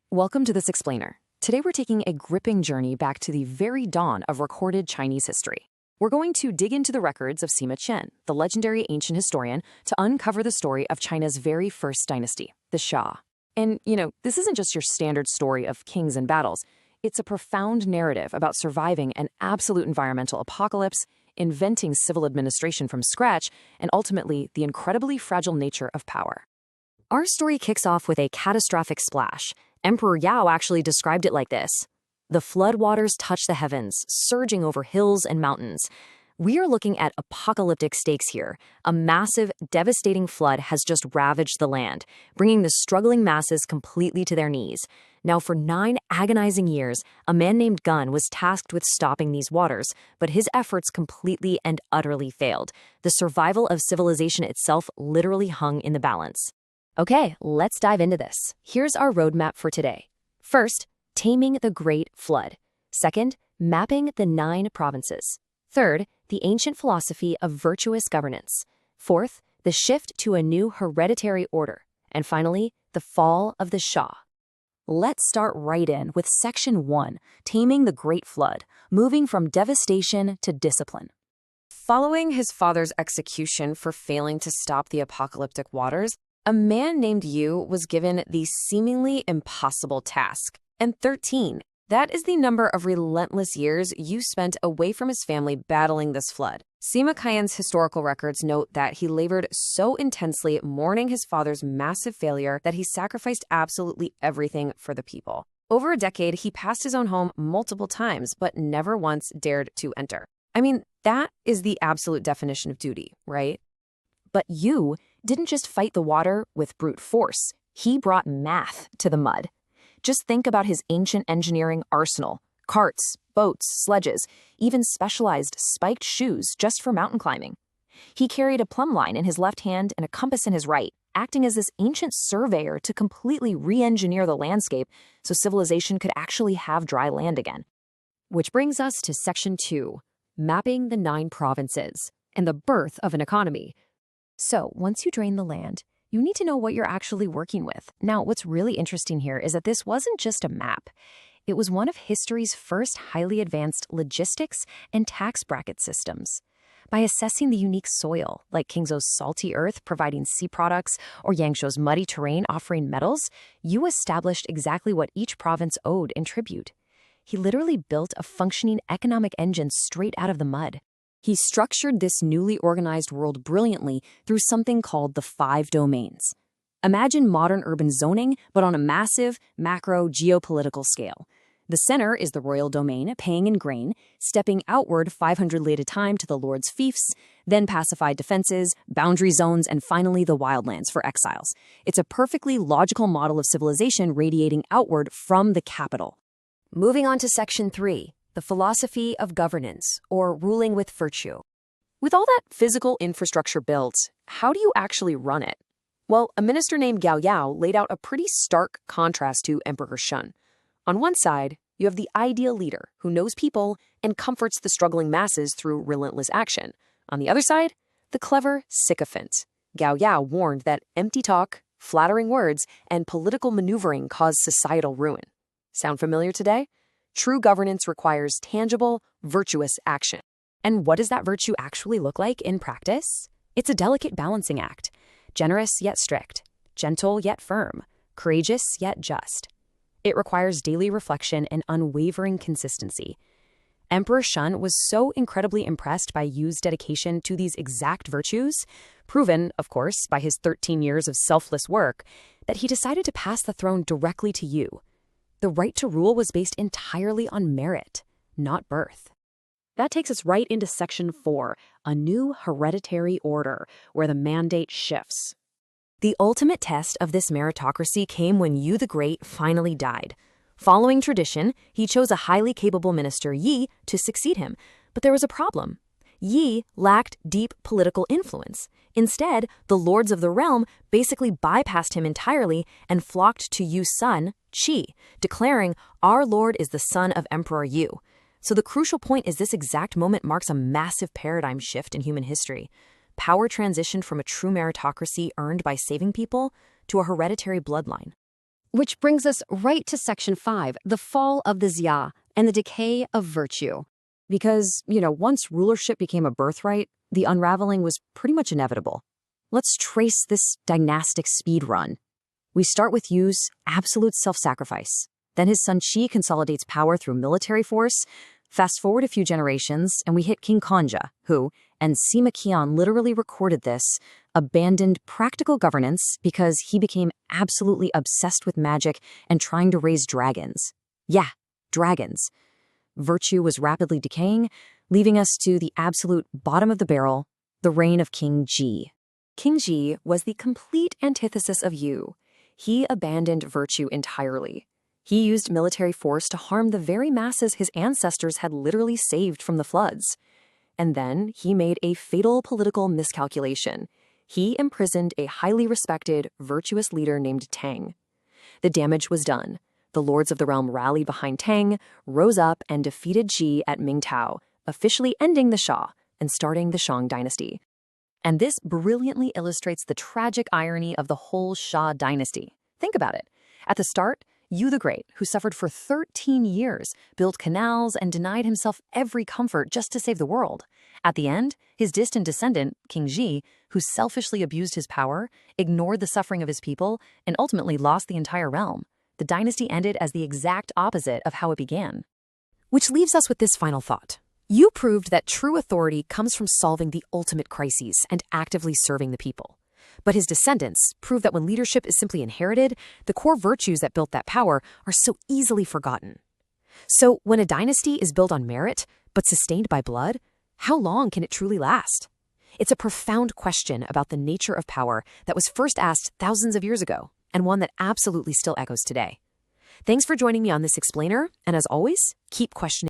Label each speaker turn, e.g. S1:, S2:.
S1: Welcome to this explainer. Today we're taking a gripping journey back to the very dawn of recorded Chinese history. We're going to dig into the records of Sima Qian, the legendary ancient historian, to uncover the story of China's very first dynasty, the Xia. And, this isn't just your standard story of kings and battles. It's a profound narrative about surviving an absolute environmental apocalypse, inventing civil administration from scratch, and ultimately the incredibly fragile nature of power. Our story kicks off with a catastrophic splash. Emperor Yao actually described it like this: the floodwaters touch the heavens, surging over hills and mountains. We are looking at apocalyptic stakes here. A massive, devastating flood has just ravaged the land, bringing the struggling masses completely to their knees. Now, for 9 agonizing years, a man named Gun was tasked with stopping these waters, but his efforts completely and utterly failed. The survival of civilization itself literally hung in the balance. Okay, let's dive into this. Here's our roadmap for today. First, taming the Great Flood. Second, mapping the 9 provinces. Third, the ancient philosophy of virtuous governance. Fourth, the shift to a new hereditary order. And finally, the fall of the Xia. Let's start right in with Section 1, Taming the Great Flood, moving from devastation to discipline. Following his father's execution for failing to stop the apocalyptic waters, a man named Yu was given the seemingly impossible task. And 13, that is the number of relentless years Yu spent away from his family battling this flood. Sima Qian's historical records note that he labored so intensely mourning his father's massive failure that he sacrificed absolutely everything for the people. Over a decade, he passed his own home multiple times, but never once dared to enter. I mean, that is the absolute definition of duty, right? But Yu didn't just fight the water with brute force. He brought math to the mud. Just think about his ancient engineering arsenal: carts, boats, sledges, even specialized spiked shoes just for mountain climbing. He carried a plumb line in his left hand and a compass in his right, acting as this ancient surveyor to completely re-engineer the landscape so civilization could actually have dry land again. Which brings us to Section 2, mapping the 9 provinces and the birth of an economy. So, once you drain the land, you need to know what you're actually working with. Now, what's really interesting here is that this wasn't just a map. It was one of history's first highly advanced logistics and tax bracket systems. By assessing the unique soil, like Qingzhou's salty earth providing sea products or Yangzhou's muddy terrain offering metals, Yu established exactly what each province owed in tribute. He literally built a functioning economic engine straight out of the mud. He structured this newly organized world brilliantly through something called the 5 domains. Imagine modern urban zoning, but on a massive, macro geopolitical scale. The center is the royal domain, paying in grain, stepping outward 500 li at a time to the lord's fiefs, then pacified defenses, boundary zones, and finally the wildlands for exiles. It's a perfectly logical model of civilization radiating outward from the capital. Moving on to Section 3. The philosophy of governance, or ruling with virtue. With all that physical infrastructure built, how do you actually run it? Well, a minister named Gao Yao laid out a pretty stark contrast to Emperor Shun. On one side, you have the ideal leader who knows people and comforts the struggling masses through relentless action. On the other side, the clever sycophant. Gao Yao warned that empty talk, flattering words, and political maneuvering cause societal ruin. Sound familiar today? True governance requires tangible, virtuous action. And what does that virtue actually look like in practice? It's a delicate balancing act. Generous yet strict, gentle yet firm, courageous yet just. It requires daily reflection and unwavering consistency. Emperor Shun was so incredibly impressed by Yu's dedication to these exact virtues, proven, of course, by his 13 years of selfless work, that he decided to pass the throne directly to Yu. The right to rule was based entirely on merit, not birth. That takes us right into Section 4, a new hereditary order, where the mandate shifts. The ultimate test of this meritocracy came when Yu the Great finally died. Following tradition, he chose a highly capable minister, Yi, to succeed him. But there was a problem. Yi lacked deep political influence. Instead, the lords of the realm basically bypassed him entirely and flocked to Yu's son, Qi, declaring, "Our lord is the son of Emperor Yu." So the crucial point is this exact moment marks a massive paradigm shift in human history. Power transitioned from a true meritocracy earned by saving people to a hereditary bloodline.
S2: Which brings us right to Section 5, the fall of the Xia and the decay of virtue.
S1: Because, once rulership became a birthright, the unraveling was pretty much inevitable. Let's trace this dynastic speed run. We start with Yu's absolute self-sacrifice. Then his son Qi consolidates power through military force. Fast forward a few generations, and we hit King Kanja, who, and Sima Qian literally recorded this, abandoned practical governance because he became absolutely obsessed with magic and trying to raise dragons. Yeah, dragons. Virtue was rapidly decaying, leaving us to the absolute bottom of the barrel, the reign of King Ji. King Ji was the complete antithesis of Yu. He abandoned virtue entirely. He used military force to harm the very masses his ancestors had literally saved from the floods. And then he made a fatal political miscalculation. He imprisoned a highly respected, virtuous leader named Tang. The damage was done. The lords of the realm rallied behind Tang, rose up, and defeated Ji at Mingtao, officially ending the Xia and starting the Shang Dynasty. And this brilliantly illustrates the tragic irony of the whole Xia Dynasty. Think about it. At the start, Yu the Great, who suffered for 13 years, built canals and denied himself every comfort just to save the world. At the end, his distant descendant, King Ji, who selfishly abused his power, ignored the suffering of his people, and ultimately lost the entire realm. The dynasty ended as the exact opposite of how it began. Which leaves us with this final thought. Yu proved that true authority comes from solving the ultimate crises and actively serving the people. But his descendants prove that when leadership is simply inherited, the core virtues that built that power are so easily forgotten. So when a dynasty is built on merit, but sustained by blood, how long can it truly last? It's a profound question about the nature of power that was first asked thousands of years ago, and one that absolutely still echoes today. Thanks for joining me on this explainer, and as always, keep questioning.